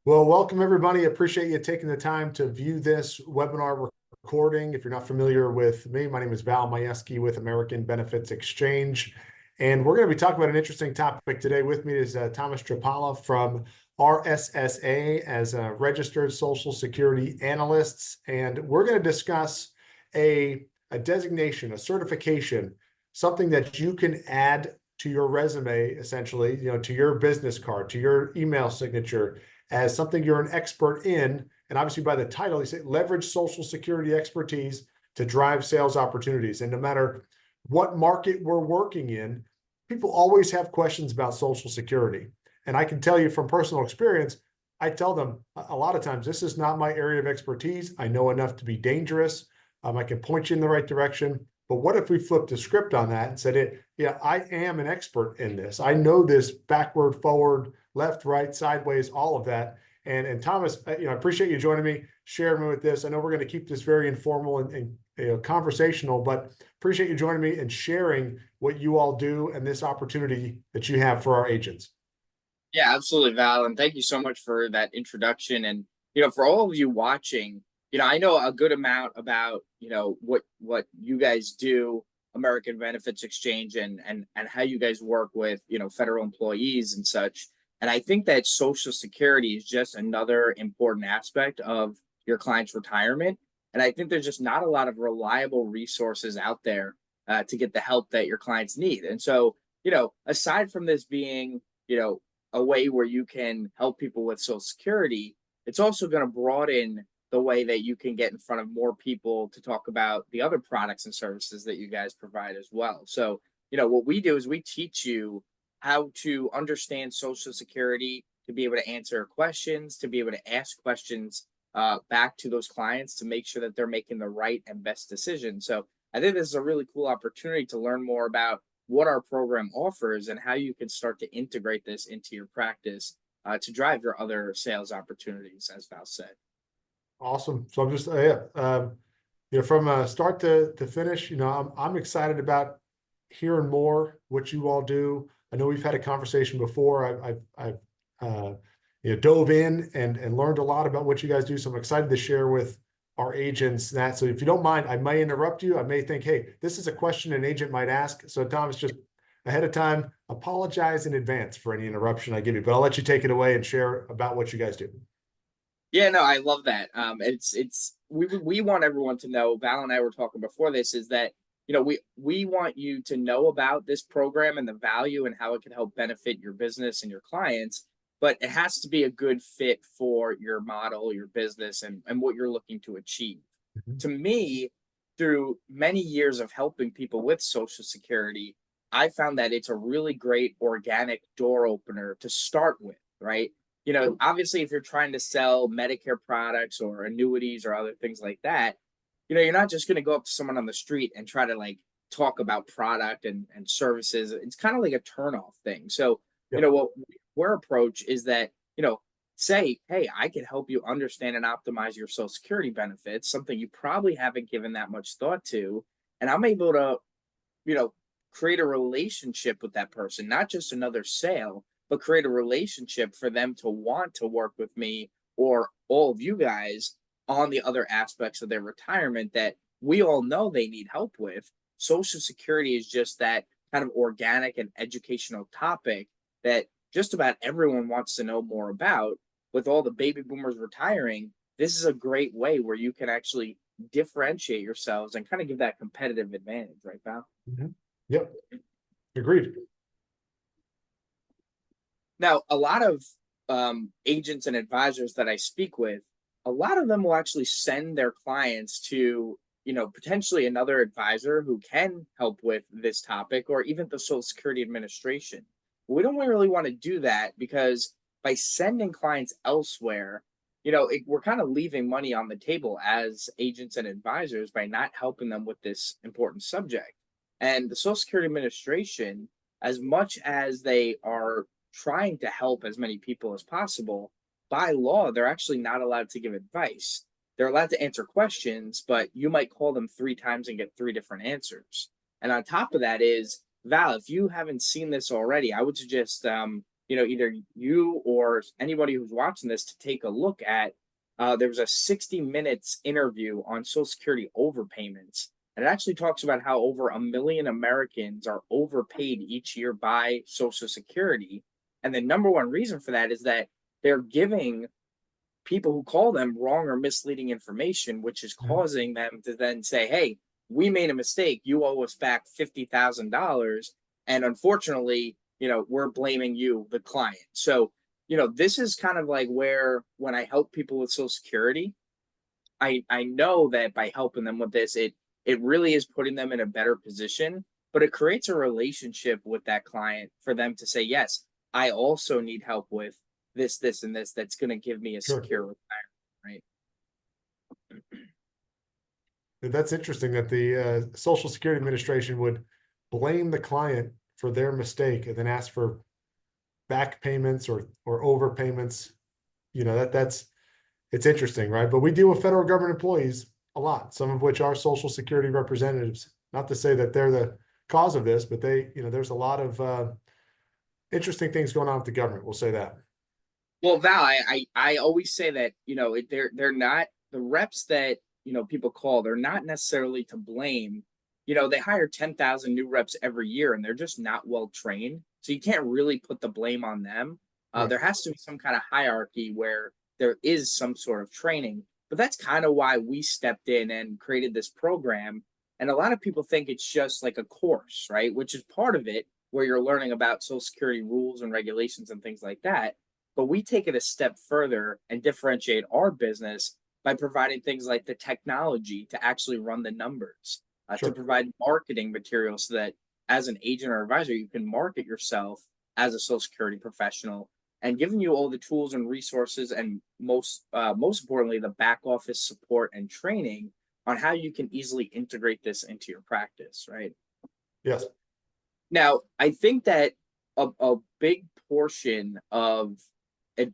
Well, welcome everybody. Appreciate you taking the time to view this webinar recording. If you're not familiar with me, my name is Val Majewski with American Benefits Exchange. And we're going to be talking about an interesting topic today. With me is Thomas Trapala from RSSA as a registered Social Security analyst. And we're going to discuss a designation, a certification, something that you can add to your resume, essentially, to your business card, to your email signature, as something you're an expert in. And obviously by the title, you say leverage Social Security expertise to drive sales opportunities. And no matter what market we're working in, people always have questions about Social Security. And I can tell you from personal experience, I tell them a lot of times, this is not my area of expertise. I know enough to be dangerous. I can point you in the right direction. But what if we flipped the script on that and said, yeah, I am an expert in this. I know this backward, forward, left, right, sideways, all of that. And Thomas, I appreciate you joining me, sharing me with this. I know we're going to keep this very informal and conversational, but appreciate you joining me and sharing what you all do and this opportunity that you have for our agents. Yeah, absolutely, Val. And thank you so much for that introduction. And, for all of you watching, I know a good amount about, what you guys do, American Benefits Exchange and how you guys work with, federal employees and such. And I think that Social Security is just another important aspect of your client's retirement. And I think there's just not a lot of reliable resources out there to get the help that your clients need. And so, aside from this being, a way where you can help people with Social Security, it's also going to broaden the way that you can get in front of more people to talk about the other products and services that you guys provide as well. So, what we do is we teach you how to understand Social Security, to be able to answer questions, to be able to ask questions back to those clients to make sure that they're making the right and best decision. So, I think this is a really cool opportunity to learn more about what our program offers and how you can start to integrate this into your practice to drive your other sales opportunities, as Val said. Awesome. So I'm just, from start to finish, I'm excited about hearing more what you all do. I know we've had a conversation before. I've dove in and learned a lot about what you guys do. So I'm excited to share with our agents that. So if you don't mind, I may interrupt you. I may think, hey, this is a question an agent might ask. So Thomas, just ahead of time, apologize in advance for any interruption I give you, but I'll let you take it away and share about what you guys do. Yeah, no, I love that. We want everyone to know. Val and I were talking before this is that we want you to know about this program and the value and how it can help benefit your business and your clients, but it has to be a good fit for your model, your business, and what you're looking to achieve. Mhm. To me, through many years of helping people with Social Security, I found that it's a really great organic door opener to start with, right? Obviously, if you're trying to sell Medicare products or annuities or other things like that, you're not just going to go up to someone on the street and try to like talk about product and services. It's kind of like a turnoff thing. So, Yep. what our approach is that, say, hey, I can help you understand and optimize your Social Security benefits, something you probably haven't given that much thought to. And I'm able to, you know, create a relationship with that person, not just another sale, but create a relationship for them to want to work with me or all of you guys on the other aspects of their retirement that we all know they need help with. Social Security is just that kind of organic and educational topic that just about everyone wants to know more about. With all the baby boomers retiring, this is a great way where you can actually differentiate yourselves and kind of give that competitive advantage, right, Val? Mhm. Yep. Agreed. Now, a lot of agents and advisors that I speak with, a lot of them will actually send their clients to, potentially another advisor who can help with this topic or even the Social Security Administration. But we don't really want to do that because by sending clients elsewhere, we're kind of leaving money on the table as agents and advisors by not helping them with this important subject. And the Social Security Administration, as much as they are trying to help as many people as possible, by law, they're actually not allowed to give advice. They're allowed to answer questions, but you might call them 3 times and get 3 different answers. And on top of that is, Val, if you haven't seen this already, I would suggest, either you or anybody who's watching this to take a look at. There was a 60 minutes interview on Social Security overpayments. And it actually talks about how over 1 million Americans are overpaid each year by Social Security. And the number one reason for that is that they're giving people who call them wrong or misleading information, which is Mhm. causing them to then say, hey, we made a mistake. You owe us back $50,000. And unfortunately, we're blaming you, the client. So, this is kind of like where when I help people with Social Security, I know that by helping them with this, it really is putting them in a better position, but it creates a relationship with that client for them to say, yes, I also need help with this, and this that's going to give me a Sure. secure retirement, That's interesting that the Social Security Administration would blame the client for their mistake and then ask for back payments or overpayments. That's it's interesting, right? But we deal with federal government employees a lot, some of which are Social Security representatives. Not to say that they're the cause of this, but there's a lot of interesting things going on with the government. We'll say that. Well, Val, I always say that they're not the reps that people call. They're not necessarily to blame. They hire 10,000 new reps every year, and they're just not well trained. So you can't really put the blame on them. Right. There has to be some kind of hierarchy where there is some sort of training. But that's kind of why we stepped in and created this program. And a lot of people think it's just like a course, right? Which is part of it, where you're learning about Social Security rules and regulations and things like that, but we take it a step further and differentiate our business by providing things like the technology to actually run the numbers, to Sure. provide marketing materials so that as an agent or advisor, you can market yourself as a Social Security professional, and giving you all the tools and resources, and most importantly, the back office support and training on how you can easily integrate this into your practice, right? Yes. Now, I think that a big portion of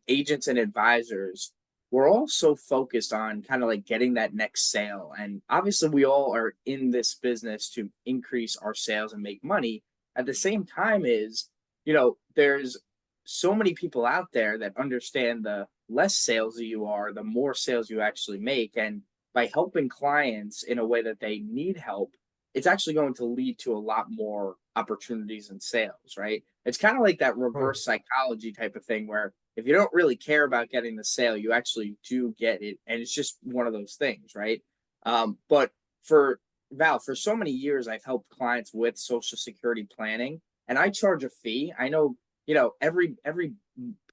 agents and advisors, we're all so focused on kind of like getting that next sale. And obviously, we all are in this business to increase our sales and make money. At the same time, there's so many people out there that understand the less salesy you are, the more sales you actually make. And by helping clients in a way that they need help, it's actually going to lead to a lot more opportunities and sales, right? It's kind of like that Right. reverse psychology type of thing where if you don't really care about getting the sale, you actually do get it. And it's just one of those things, right? But for Val, for so many years, I've helped clients with Social Security planning, and I charge a fee. I know, every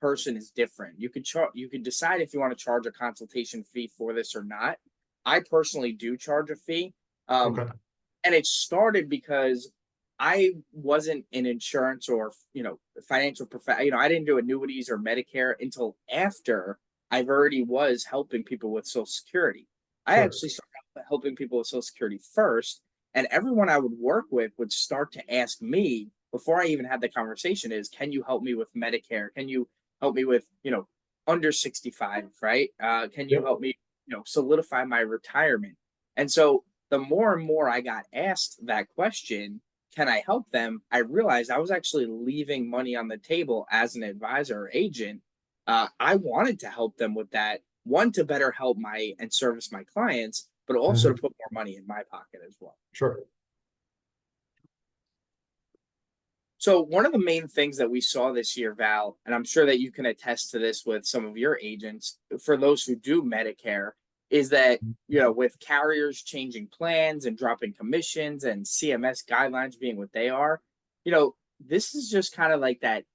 person is different. You could decide if you want to charge a consultation fee for this or not. I personally do charge a fee. Um, Okay. and it started because I wasn't in insurance or financial I didn't do annuities or Medicare until after I've already was helping people with Social Security. I Sure. actually started helping people with Social Security first, and everyone I would work with would start to ask me before I even had the conversation is, can you help me with Medicare? Can you help me with under 65, right? Can you Yep. help me solidify my retirement? And so the more and more I got asked that question, can I help them? I realized I was actually leaving money on the table as an advisor or agent. I wanted to help them with that, one, to better help my and service my clients, but also to Mhm. put more money in my pocket as well. Sure. So, one of the main things that we saw this year, Val, and I'm sure that you can attest to this with some of your agents, for those who do Medicare, is that, with carriers changing plans and dropping commissions and CMS guidelines being what they are, this is just kind of like that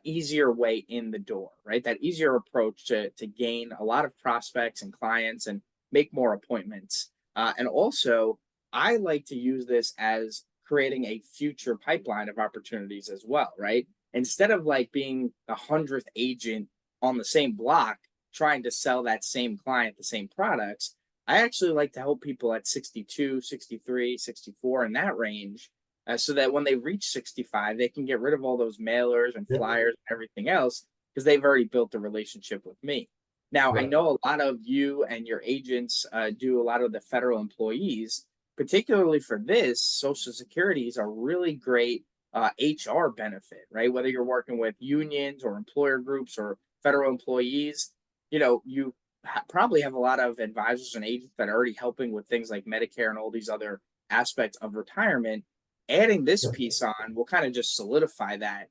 easier way in the door, right? That easier approach to gain a lot of prospects and clients and make more appointments. And also, I like to use this as creating a future pipeline of opportunities as well, right? Instead of like being the 100th agent on the same block trying to sell that same client the same products, I actually like to help people at 62, 63, 64 in that range, so that when they reach 65, they can get rid of all those mailers and Yep. flyers and everything else because they've already built a relationship with me. Now, I Right. know a lot of you and your agents do a lot of the federal employees. Particularly for this, Social Security is a really great HR benefit, right? Whether you're working with unions or employer groups or federal employees, you probably have a lot of advisors and agents that are already helping with things like Medicare and all these other aspects of retirement. Adding this Yeah. piece on will kind of just solidify that,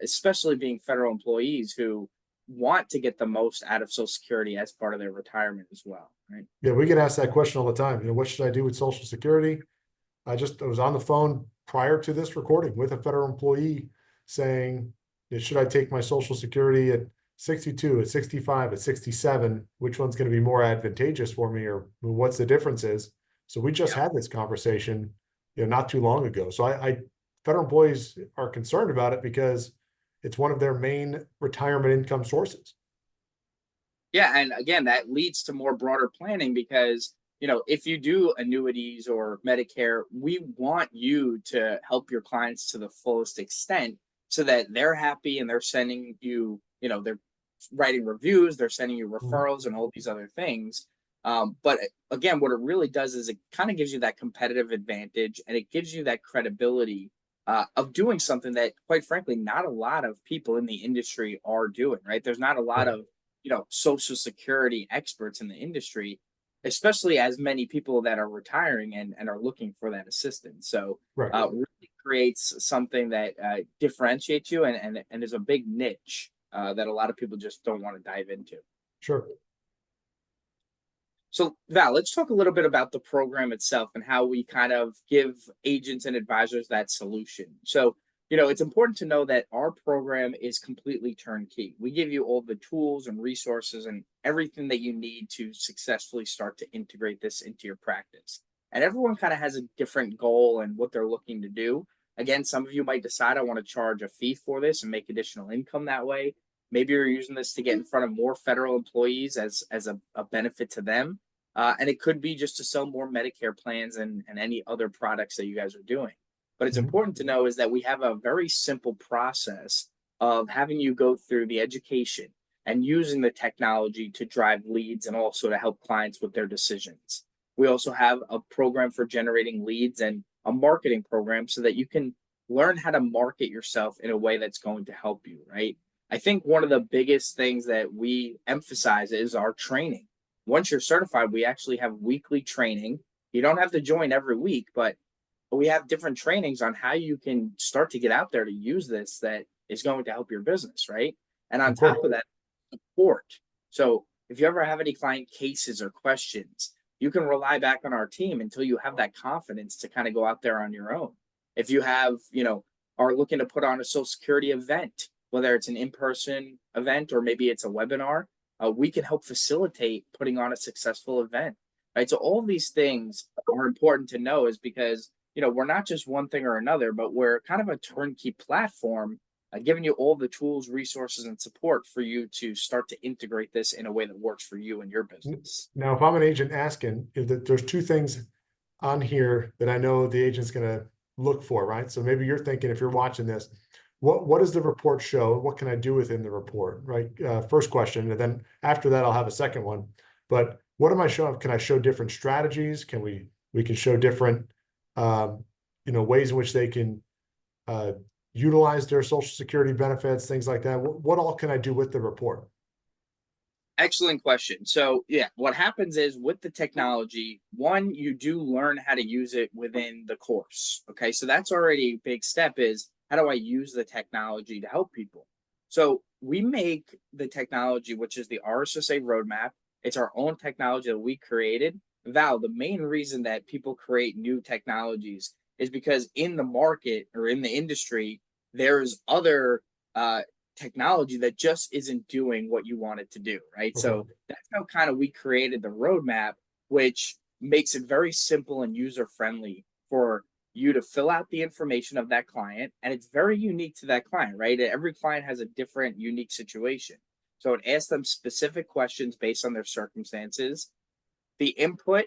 especially being federal employees who want to get the most out of Social Security as part of their retirement as well, right? Yeah, we get asked that question all the time. What should I do with Social Security? I was on the phone prior to this recording with a federal employee saying, should I take my Social Security at 62, at 65, at 67? Which one's going to be more advantageous for me, or what's the difference is? So we just Yeah. had this conversation, not too long ago. So federal employees are concerned about it because it's one of their main retirement income sources. Yeah, and again, that leads to more broader planning because, if you do annuities or Medicare, we want you to help your clients to the fullest extent so that they're happy and they're sending you, they're writing reviews, they're sending you Mhm. referrals and all these other things. But again, what it really does is it kind of gives you that competitive advantage and it gives you that credibility of doing something that, quite frankly, not a lot of people in the industry are doing, right? There's not a lot Right, of social security experts in the industry, especially as many people that are retiring and are looking for that assistance. So right, really creates something that differentiates you and is a big niche that a lot of people just don't want to dive into. sure. So, Val, let's talk a little bit about the program itself and how we kind of give agents and advisors that solution. So, it's important to know that our program is completely turnkey. We give you all the tools and resources and everything that you need to successfully start to integrate this into your practice. And everyone kind of has a different goal and what they're looking to do. Again, some of you might decide I want to charge a fee for this and make additional income that way. Maybe you're using this to get in front of more federal employees as a benefit to them. And it could be just to sell more Medicare plans and any other products that you guys are doing. But it's Mhm. important to know is that we have a very simple process of having you go through the education and using the technology to drive leads and also to help clients with their decisions. We also have a program for generating leads and a marketing program so that you can learn how to market yourself in a way that's going to help you, right? I think one of the biggest things that we emphasize is our training. Once you're certified, we actually have weekly training. You don't have to join every week, but we have different trainings on how you can start to get out there to use this that is going to help your business, right? And on Of course. top of that, support. So if you ever have any client cases or questions, you can rely back on our team until you have that confidence to kind of go out there on your own. If you have, are looking to put on a Social Security event, whether it's an in-person event or maybe it's a webinar, we can help facilitate putting on a successful event, right? So all these things are important to know is because, we're not just one thing or another, but we're kind of a turnkey platform giving you all the tools, resources, and support for you to start to integrate this in a way that works for you and your business. Now, if I'm an agent asking, there's two things on here that I know the agent's going to look for, right? So maybe you're thinking, if you're watching this, what does the report show? What can I do within the report, right? First question, and then after that, I'll have a second one. But what am I showing? Can I show different strategies? We can show different, ways in which they can uh, utilize their Social Security benefits, things like that. What all can I do with the report? Excellent question. So, yeah, what happens is with the technology, one, you do learn how to use it within the course. Okay. So, that's already a big step is how do I use the technology to help people? So, we make the technology, which is the RSSA roadmap. It's our own technology that we created. Val, the main reason that people create new technologies is because in the market or in the industry, there's other technology that just isn't doing what you want it to do, right? Okay. So that's how kind of we created the roadmap, which makes it very simple and user friendly for you to fill out the information of that client. And it's very unique to that client, right? Every client has a different, unique situation. So it asks them specific questions based on their circumstances. The input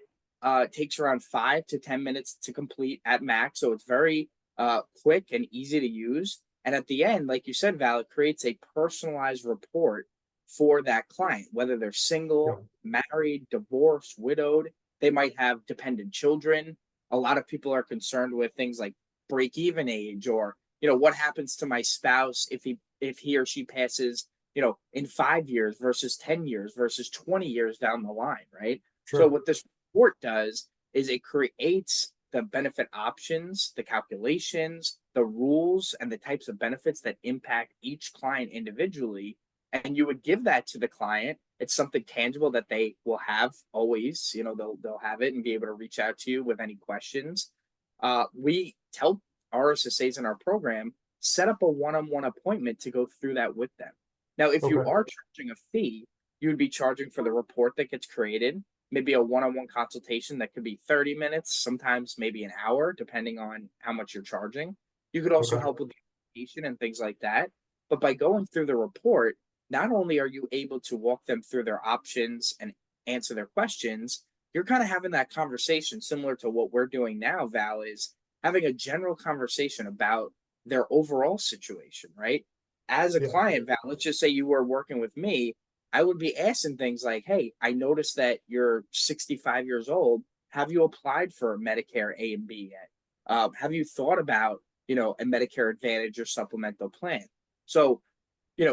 takes around 5 to 10 minutes to complete at max. So it's very quick and easy to use. And at the end, like you said, Val, it creates a personalized report for that client, whether they're Yeah. single, married, divorced, widowed, they might have dependent children. A lot of people are concerned with things like break even age or what happens to my spouse if he or she passes, in 5 years versus 10 years versus 20 years down the line, right? So Sure. what this report does is it creates the benefit options, the calculations, the rules, and the types of benefits that impact each client individually. And you would give that to the client. It's something tangible that they will have always. They'll have it and be able to reach out to you with any questions. We tell RSSAs in our program set up a one-on-one appointment to go through that with them. Now, if you Okay. are charging a fee, you would be charging for the report that gets created, maybe a one-on-one consultation that could be 30 minutes, sometimes maybe an hour, depending on how much you're charging. You could also Okay. help with the application and things like that. But by going through the report, not only are you able to walk them through their options and answer their questions, you're kind of having that conversation similar to what we're doing now, Val, is having a general conversation about their overall situation, right? As a Yeah. client, Val, let's just say you were working with me, I would be asking things like, hey, I noticed that you're 65 years old. Have you applied for Medicare A and B yet? Have you thought about, a Medicare Advantage or supplemental plan? So,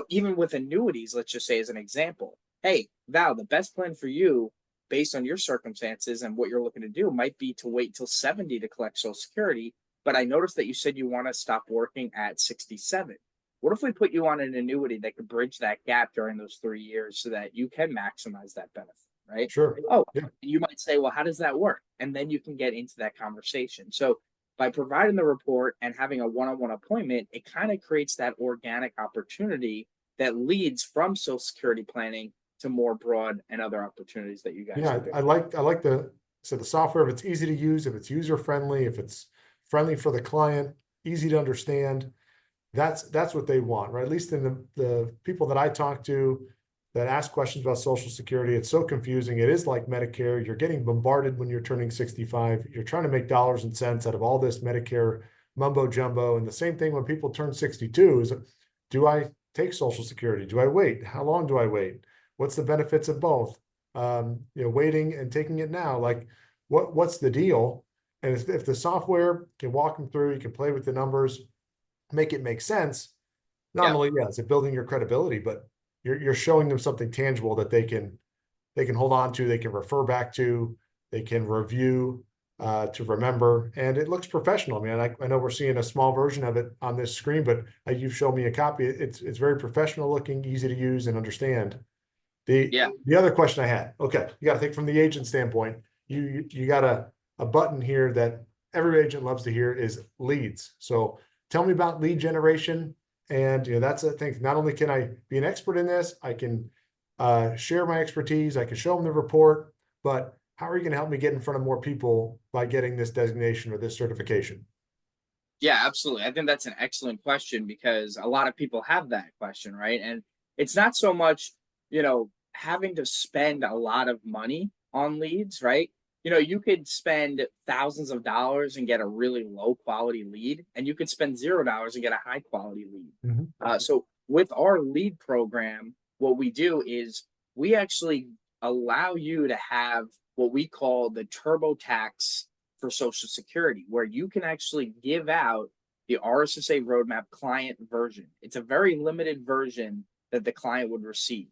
even with annuities, let's just say as an example, hey, Val, the best plan for you based on your circumstances and what you're looking to do might be to wait till 70 to collect Social Security. But I noticed that you said you want to stop working at 67. What if we put you on an annuity that could bridge that gap during those 3 years so that you can maximize that benefit, right? Sure. Oh, Yeah. you might say, well, how does that work? And then you can get into that conversation. So by providing the report and having a one-on-one appointment, it kind of creates that organic opportunity that leads from Social Security planning to more broad and other opportunities that you guys are Yeah. doing. I like the software, if it's easy to use, if it's user friendly, if it's friendly for the client, easy to understand, that's what they want, right? At least in the people that I talk to that ask questions about Social Security, it's so confusing. It is like Medicare. You're getting bombarded when you're turning 65. You're trying to make dollars and cents out of all this Medicare mumbo jumbo. And the same thing when people turn 62 is, do I take Social Security? Do I wait? How long do I wait? What's the benefits of both? Waiting and taking it now, like what's the deal? And if the software can walk them through, you can play with the numbers, make it make sense. Not Yeah. only, yeah, is it building your credibility, but you're showing them something tangible that they can hold on to, they can refer back to, they can review, to remember, and it looks professional. I mean, I know we're seeing a small version of it on this screen, but you've shown me a copy. It's very professional looking, easy to use and understand. The Yeah. the other question I had, okay, you got to think from the agent standpoint. You got a button here that every agent loves to hear is leads. So tell me about lead generation. And that's the thing. Not only can I be an expert in this, I can share my expertise, I can show them the report, but how are you going to help me get in front of more people by getting this designation or this certification? Yeah, absolutely. I think that's an excellent question because a lot of people have that question, right? And it's not so much, having to spend a lot of money on leads, right? You could spend thousands of dollars and get a really low quality lead, and you could spend $0 and get a high quality lead. Mhm. So with our lead program, what we do is we actually allow you to have what we call the TurboTax for Social Security, where you can actually give out the RSSA roadmap client version. It's a very limited version that the client would receive.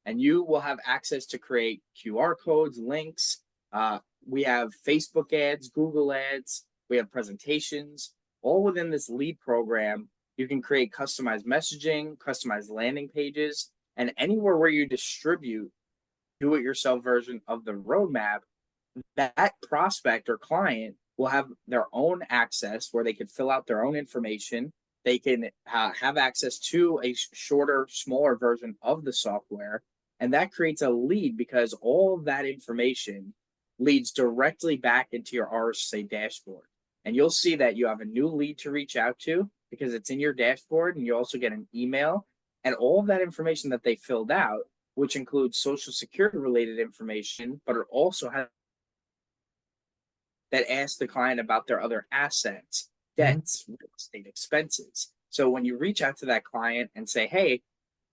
And you will have access to create QR codes, links. We have Facebook ads, Google ads, we have presentations, all within this lead program. You can create customized messaging, customized landing pages, and anywhere where you distribute do it yourself version of the roadmap, that prospect or client will have their own access where they can fill out their own information. They can have access to a shorter, smaller version of the software. And that creates a lead because all of that information leads directly back into your RSA dashboard. And you'll see that you have a new lead to reach out to because it's in your dashboard. And you also get an email and all of that information that they filled out, which includes Social Security related information, but it also has that asks the client about their other assets, Mhm. debts, real estate expenses. So when you reach out to that client and say, "Hey,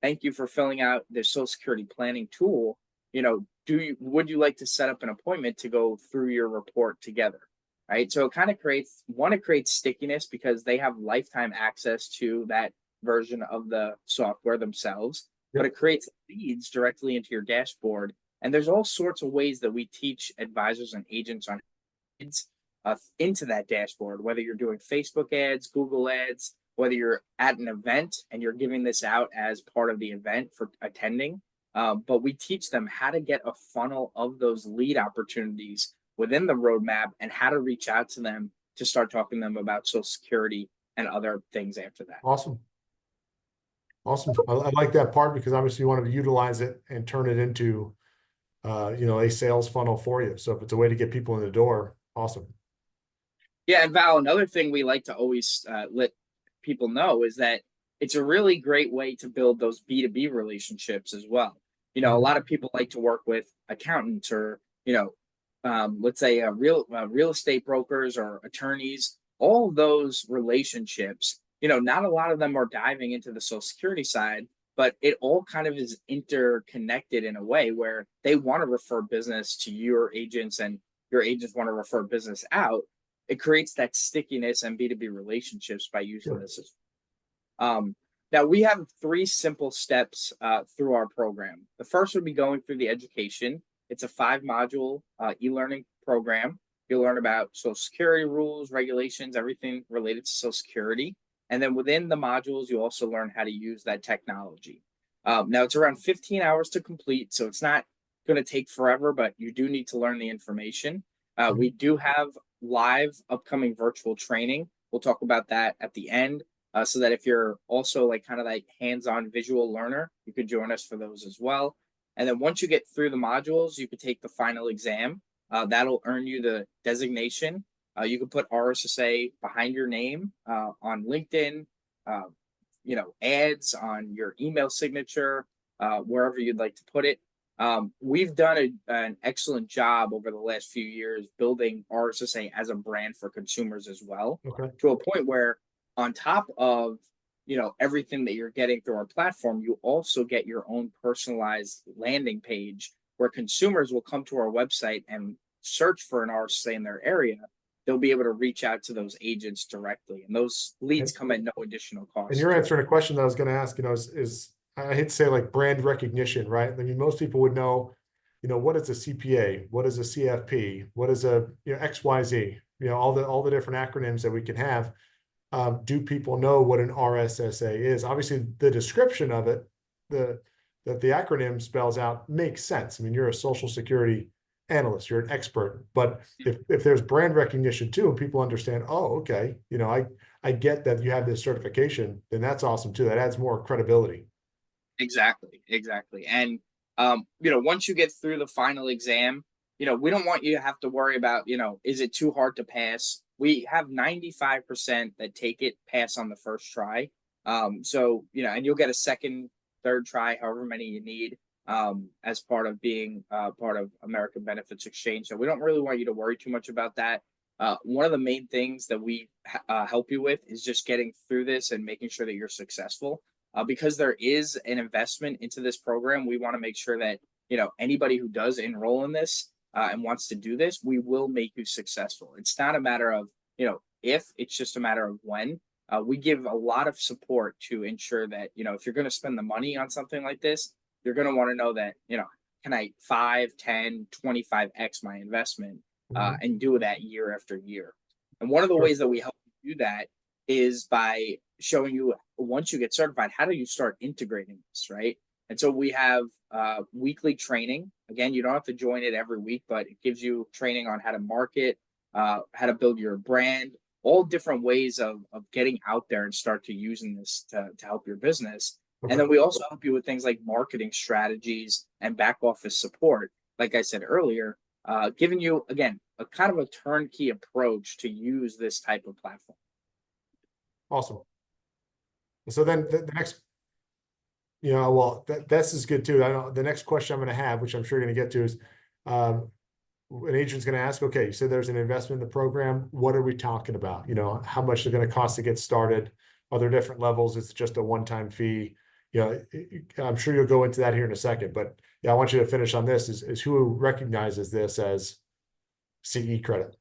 thank you for filling out this Social Security planning tool. Would you like to set up an appointment to go through your report together?" right? So it kind of creates one, it creates stickiness because they have lifetime access to that version of the software themselves, but Yep. it creates leads directly into your dashboard. And there's all sorts of ways that we teach advisors and agents on ads into that dashboard, whether you're doing Facebook ads, Google ads, whether you're at an event and you're giving this out as part of the event for attending. But we teach them how to get a funnel of those lead opportunities within the roadmap and how to reach out to them to start talking to them about Social Security and other things after that. Awesome. Awesome. I like that part because obviously you want to utilize it and turn it into, a sales funnel for you. So if it's a way to get people in the door, awesome. Yeah, and Val, another thing we like to always let people know is that it's a really great way to build those B2B relationships as well. A Mhm. lot of people like to work with accountants or, let's say real estate brokers or attorneys. All of those relationships, not a lot of them are diving into the Social Security side, but it all kind of is interconnected in a way where they want to refer business to your agents and your agents want to refer business out. It creates that stickiness and B2B relationships by using Sure. this. Now we have three simple steps through our program. The first would be going through the education. It's a 5 module e-learning program. You'll learn about Social Security rules, regulations, everything related to Social Security. And then within the modules, you also learn how to use that technology. Now it's around 15 hours to complete, so it's not going to take forever, but you do need to learn the information. We Mhm. do have live upcoming virtual training. We'll talk about that at the end. So that if you're also like kind of like hands-on visual learner, you could join us for those as well. And then once you get through the modules, you could take the final exam. That'll earn you the designation. You can put RSSA behind your name on LinkedIn, uh, ads on your email signature, wherever you'd like to put it. We've done an excellent job over the last few years building RSSA as a brand for consumers as well, Okay. to a point where on top of everything that you're getting through our platform, you also get your own personalized landing page where consumers will come to our website and search for an RSA in their area. They'll be able to reach out to those agents directly, and those leads And, come at no additional and cost you're to it. answering a question that I was going to ask, is I hate to say like brand recognition, right? I mean, most people would know, what is a CPA? What is a CFP? What is a, XYZ? All the different acronyms that we can have. Do people know what an RSSA is? Obviously, the description of it, that the acronym spells out makes sense. I mean, you're a Social Security analyst, you're an expert. But if there's brand recognition too, and people understand, oh, okay, I get that you have this certification, then that's awesome too. That adds more credibility. Exactly. And once you get through the final exam, we don't want you to have to worry about, is it too hard to pass? We have 95% that take it, pass on the first try. So, and you'll get a second, third try, however many you need, as part of being part of American Benefits Exchange. So we don't really want you to worry too much about that. One of the main things that we help you with is just getting through this and making sure that you're successful. Because there is an investment into this program, we want to make sure that anybody who does enroll in this and wants to do this, we will make you successful. It's not a matter of if, it's just a matter of when. We give a lot of support to ensure that if you're going to spend the money on something like this, you're going to want to know that can I 5, 10, 25x my investment Mhm. and do that year after year. And one of the Sure. ways that we help you do that is by showing you, once you get certified, how do you start integrating this, right? And so we have weekly training. Again, you don't have to join it every week, but it gives you training on how to market, how to build your brand, all different ways of getting out there and start to using this to help your business. And Okay. then we also help you with things like marketing strategies and back office support. Like I said earlier, giving you, again, a kind of a turnkey approach to use this type of platform. Awesome. So then the next, well, this is good too. I know the next question I'm going to have, which I'm sure you're going to get to, is um, an agent's going to ask, okay, you said there's an investment in the program. What are we talking about? How much is it going to cost to get started? Are there different levels? Is it just a one-time fee? I'm sure you'll go into that here in a second, but yeah, I want you to finish on this is who recognizes this as CE credit.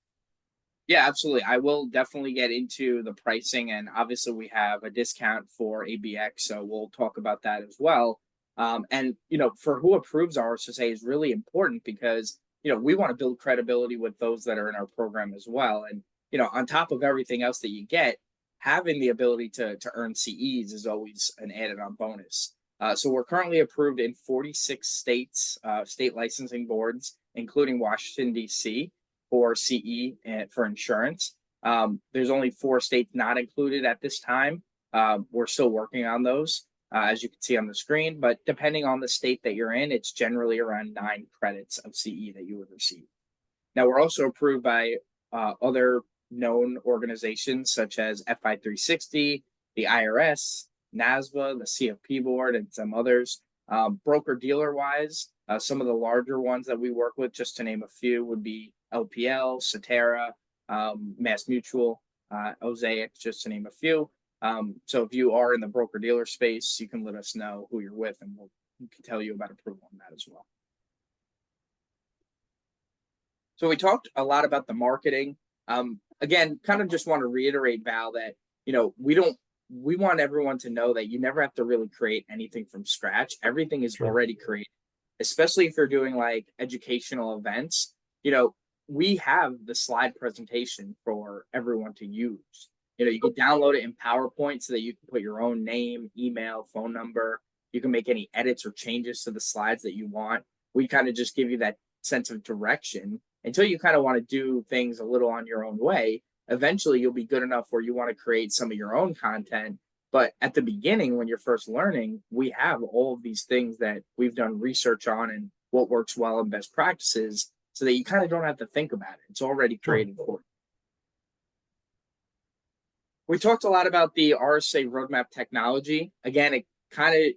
Yeah, absolutely. I will definitely get into the pricing, and obviously we have a discount for ABX, so we'll talk about that as well. And for who approves RSSA is really important because we want to build credibility with those that are in our program as well. And on top of everything else that you get, having the ability to earn CEs is always an added on bonus. So we're currently approved in 46 states, state licensing boards, including Washington D.C. for CE and for insurance. There's only 4 states not included at this time. We're still working on those, as you can see on the screen. But depending on the state that you're in, it's generally around 9 credits of CE that you would receive. Now, we're also approved by other known organizations such as FI 360, the IRS, NASVA, the CFP board, and some others. Broker dealer wise, some of the larger ones that we work with, just to name a few, would be LPL, Cetera, Mass Mutual, Osaic, just to name a few. So if you are in the broker dealer space, you can let us know who you're with, and we can tell you about approval on that as well. So we talked a lot about the marketing. Again, kind of just want to reiterate, Val, that we want everyone to know that you never have to really create anything from scratch. Everything is already created, especially if you're doing like educational events. We have the slide presentation for everyone to use. You can download it in PowerPoint so that you can put your own name, email, phone number. You can make any edits or changes to the slides that you want. We kind of just give you that sense of direction until you kind of want to do things a little on your own way. Eventually, you'll be good enough where you want to create some of your own content. But at the beginning, when you're first learning, we have all of these things that we've done research on and what works well and best practices so that you kind of don't have to think about it. It's already created for you. We talked a lot about the RSA roadmap technology. Again, it kind of,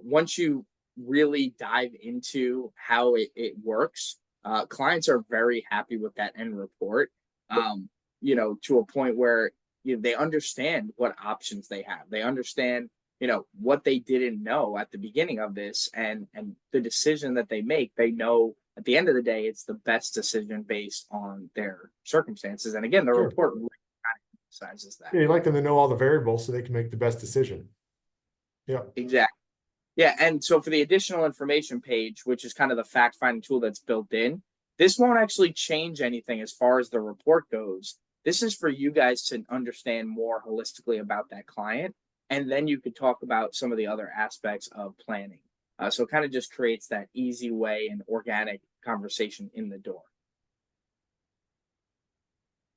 once you really dive into how it works, clients are very happy with that end report, to a point where they understand what options they have. They understand, what they didn't know at the beginning of this, and the decision that they make, they know at the end of the day, it's the best decision based on their circumstances. And again, the report really kind of emphasizes that. Yeah, you like them to know all the variables so they can make the best decision. Yeah, exactly. Yeah, and so for the additional information page, which is kind of the fact-finding tool that's built in, this won't actually change anything as far as the report goes. This is for you guys to understand more holistically about that client, and then you could talk about some of the other aspects of planning. So it kind of just creates that easy way and organic conversation in the door.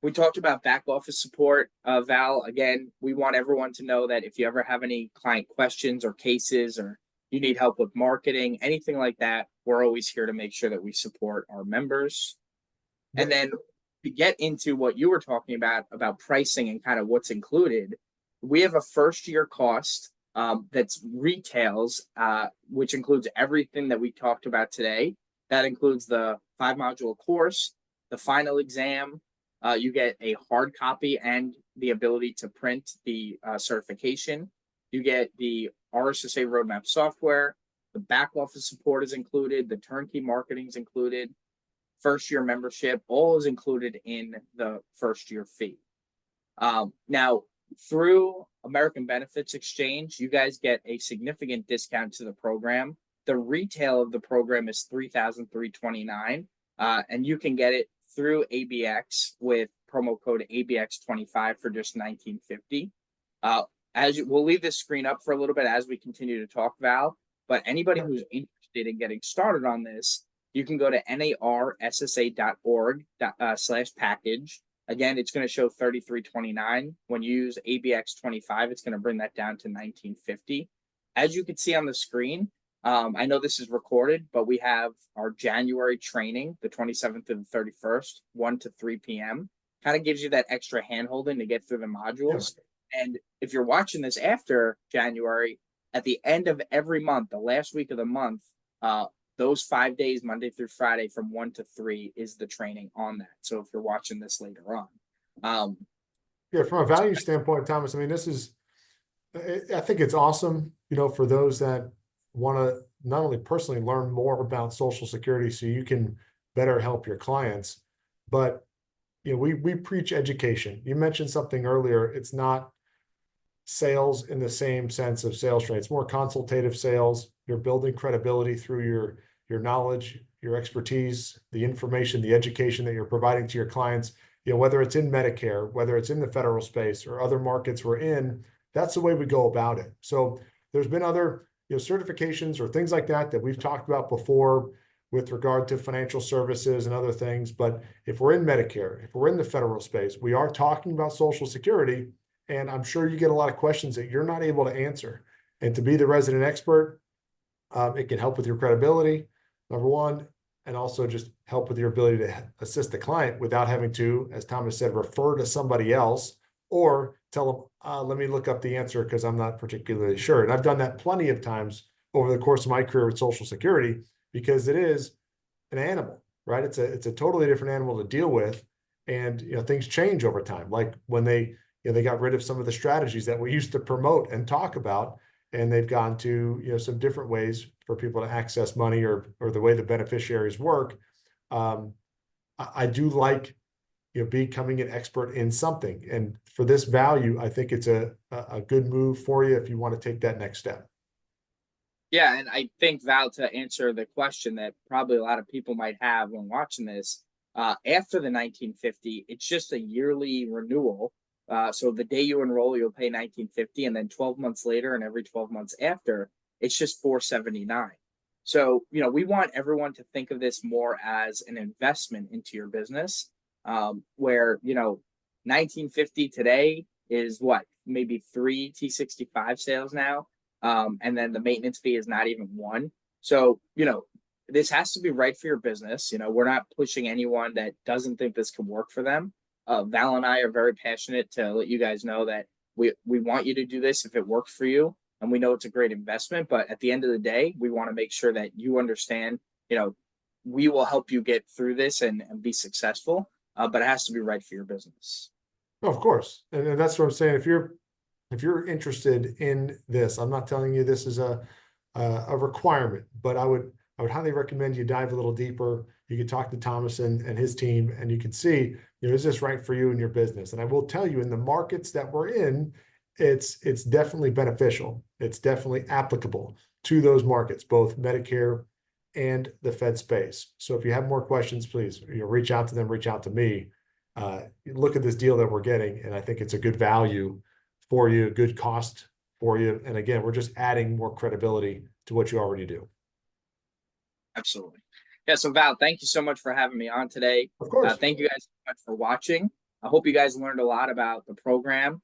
We talked about back office support, Val. Again, we want everyone to know that if you ever have any client questions or cases, or you need help with marketing, anything like that, we're always here to make sure that we support our members. And then to get into what you were talking about pricing and kind of what's included, we have a first year cost that's retails, which includes everything that we talked about today. That includes the 5-module course, the final exam. You get a hard copy and the ability to print the certification. You get the RSSA roadmap software. The back office support is included. The turnkey marketing is included. First year membership, all is included in the first year fee. Now, through American Benefits Exchange, you guys get a significant discount to the program. The retail of the program is $3,329, and you can get it through ABX with promo code ABX25 for just $19.50. We'll leave this screen up for a little bit as we continue to talk, Val. But anybody who's interested in getting started on this, you can go to narssa.org/package. Again, it's going to show $33.29. When you use ABX25, it's going to bring that down to $19.50. As you can see on the screen, I know this is recorded, but we have our January training, the 27th to the 31st, 1 to 3 p.m. Kind of gives you that extra handholding to get through the modules. Yeah. And if you're watching this after January, at the end of every month, the last week of the month, those 5 days, Monday through Friday, from 1 to 3 is the training on that. So if you're watching this later on. Yeah, from a value standpoint, Thomas, I mean, I think it's awesome, for those that want to not only personally learn more about Social Security so you can better help your clients, but, we preach education. You mentioned something earlier. It's not sales in the same sense of sales training. It's more consultative sales. You're building credibility through your knowledge, your expertise, the information, the education that you're providing to your clients. Whether it's in Medicare, whether it's in the federal space or other markets we're in, that's the way we go about it. So there's been other certifications or things like that we've talked about before with regard to financial services and other things. But if we're in Medicare, if we're in the federal space, we are talking about Social Security. And I'm sure you get a lot of questions that you're not able to answer. And to be the resident expert, it can help with your credibility, number one, and also just help with your ability to assist the client without having to, as Thomas said, refer to somebody else or tell them, let me look up the answer because I'm not particularly sure. And I've done that plenty of times over the course of my career with Social Security because it is an animal, right? It's a totally different animal to deal with. And things change over time. Like when they got rid of some of the strategies that we used to promote and talk about, and they've gone to some different ways for people to access money or the way the beneficiaries work. I do like becoming an expert in something, and for this value, I think it's a good move for you if you want to take that next step. Yeah, and I think, Val, to answer the question that probably a lot of people might have when watching this, after the 1950, it's just a yearly renewal. So the day you enroll, you'll pay 1950, and then 12 months later, and every 12 months after, it's just 479. So we want everyone to think of this more as an investment into your business, where 1950 today is what, maybe 3 T65 sales now. And then the maintenance fee is not even one. So, this has to be right for your business. We're not pushing anyone that doesn't think this can work for them. Val and I are very passionate to let you guys know that we want you to do this if it works for you. And we know it's a great investment. But at the end of the day, we want to make sure that you understand, we will help you get through this and be successful. But it has to be right for your business. Oh, of course. And that's what I'm saying. If you're interested in this, I'm not telling you this is a requirement, but I would highly recommend you dive a little deeper. You can talk to Thomas and his team, and you can see, is this right for you and your business? And I will tell you, in the markets that we're in, it's definitely beneficial. It's definitely applicable to those markets, both Medicare and the Fed space. So if you have more questions, please reach out to them, reach out to me. Look at this deal that we're getting, and I think it's a good value for you, good cost for you. And again, we're just adding more credibility to what you already do. Absolutely. Yeah. So Val, thank you so much for having me on today. Of course. Thank you guys so much for watching. I hope you guys learned a lot about the program.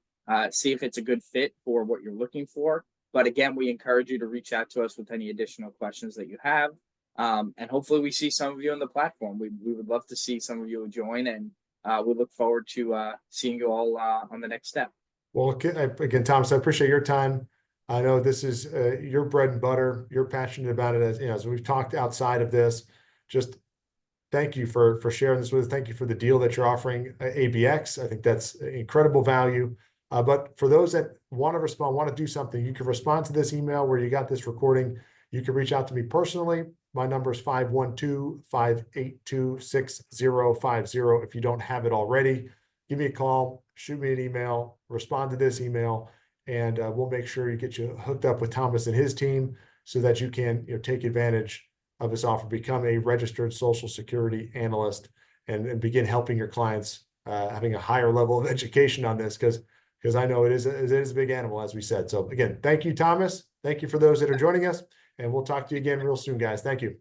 See if it's a good fit for what you're looking for. But again, we encourage you to reach out to us with any additional questions that you have. And hopefully we see some of you on the platform. We would love to see some of you join, and we look forward to seeing you all on the next step. Well, again, Thomas, I appreciate your time. I know this is your bread and butter. You're passionate about it, as we've talked outside of this. Just thank you for sharing this with us. Thank you for the deal that you're offering ABX. I think that's incredible value. But for those that want to respond, want to do something, you can respond to this email where you got this recording. You can reach out to me personally. My number is 512-582-6050. If you don't have it already, give me a call, shoot me an email, respond to this email, and we'll make sure you get you hooked up with Thomas and his team so that you can take advantage of this offer, become a registered Social Security analyst, and begin helping your clients having a higher level of education on this, because I know it is a big animal, as we said. So again, thank you, Thomas. Thank you for those that are joining us, and we'll talk to you again real soon, guys. Thank you.